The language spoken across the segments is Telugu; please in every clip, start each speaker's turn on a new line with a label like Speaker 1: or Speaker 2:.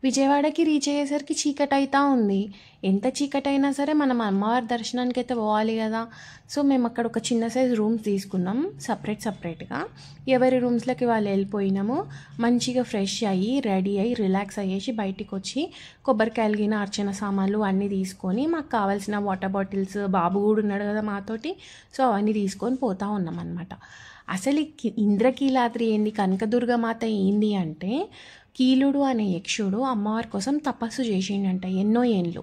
Speaker 1: విజయవాడకి రీచ్ అయ్యేసరికి చీకటైతా ఉంది. ఎంత చీకటైనా సరే మనం అమ్మవారి దర్శనానికైతే పోవాలి కదా! సో, మేము అక్కడ ఒక చిన్న సైజ్ రూమ్స్ తీసుకున్నాం సపరేట్‌గా. ఎవరి రూమ్స్‌లోకి వాళ్ళు వెళ్ళిపోయినాము. మంచిగా ఫ్రెష్ అయ్యి, రెడీ అయ్యి, రిలాక్స్ అయ్యేసి బయటికొచ్చి కొబ్బరికాయలు గిన, అర్చన సామాన్లు అన్నీ తీసుకొని మాకు కావాల్సిన వాటర్ బాటిల్స్, బాబు కూడా ఉన్నాడు కదా మాతోటి. సో, అవన్నీ తీసుకొని పోతా ఉన్నామన్నమాట. అసలు ఈ ఇంద్రకీలాద్రి ఏంది, కనకదుర్గమాత ఏంది అంటే, కీలుడు అనే యక్షుడు అమ్మవారి కోసం తపస్సు చేసిండంట ఎన్నో ఏండ్లు.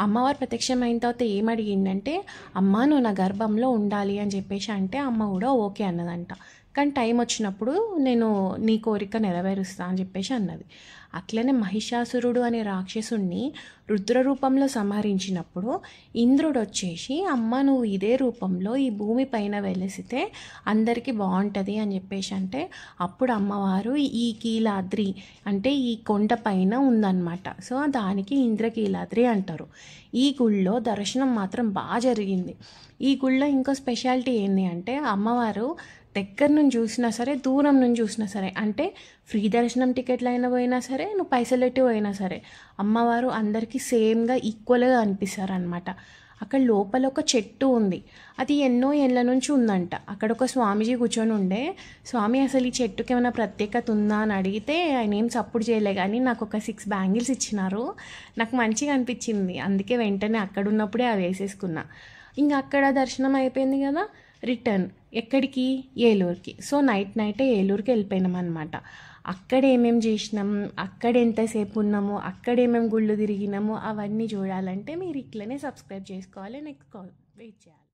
Speaker 1: అమ్మవారు ప్రత్యక్షమైన తర్వాత ఏమడిగిందంటే, అమ్మ నువ్వు నా గర్భంలో ఉండాలి అని చెప్పేసి అంటే అమ్మ కూడా ఓకే అన్నదంట. కానీ టైం వచ్చినప్పుడు నేను నీ కోరిక నెరవేరుస్తా అని చెప్పేసి అన్నది. అట్లనే మహిషాసురుడు అనే రాక్షసుణ్ణి రుద్ర రూపంలో సంహరించినప్పుడు ఇంద్రుడు వచ్చేసి, అమ్మ నువ్వు ఇదే రూపంలో ఈ భూమి పైన వెలిసితే అందరికీ బాగుంటుంది అని చెప్పేసి అంటే, అప్పుడు అమ్మవారు ఈ కీలాద్రి అంటే ఈ కొండ పైన ఉందన్నమాట. సో దానికి ఇంద్రకీలాద్రి అంటారు. ఈ గుళ్ళో దర్శనం మాత్రం బాగా జరిగింది. ఈ గుళ్ళో ఇంకో స్పెషాలిటీ ఏంటి అంటే, అమ్మవారు దగ్గర నుంచి చూసినా సరే, దూరం నుంచి చూసినా సరే, అంటే ఫ్రీ దర్శనం టికెట్లు అయినా పోయినా సరే, నువ్వు పైసలెట్టి పోయినా సరే, అమ్మవారు అందరికీ సేమ్గా ఈక్వల్గా అనిపిస్తారనమాట. అక్కడ లోపల ఒక చెట్టు ఉంది. అది ఎన్నో ఏళ్ళ నుంచి ఉందంట. అక్కడ ఒక స్వామీజీ కూర్చొని ఉండే. స్వామి అసలు ఈ చెట్టుకి ఏమైనా ప్రత్యేకత ఉందా అని అడిగితే ఆయన ఏం సపోర్ట్ చేయలే, కానీ నాకు ఒక 6 బ్యాంగిల్స్ ఇచ్చినారు. నాకు మంచిగా అనిపించింది, అందుకే వెంటనే అక్కడ ఉన్నప్పుడే అవి వేసేసుకున్నా. ఇంకా అక్కడ దర్శనం అయిపోయింది కదా, రిటర్న్ ఎక్కడికి, ఏలూరుకి. సో నైటే ఏలూరుకి వెళ్ళిపోయినాం అనమాట. అక్కడ ఏమేమి చేసినాం, అక్కడ ఎంతసేపు ఉన్నాము, అక్కడ ఏమేమి గుళ్ళు తిరిగినాము, అవన్నీ చూడాలంటే మీరు ఇట్లనే సబ్స్క్రైబ్ చేసుకోవాలి. నెక్స్ట్ కాల్ వెయిట్ చేయాలి.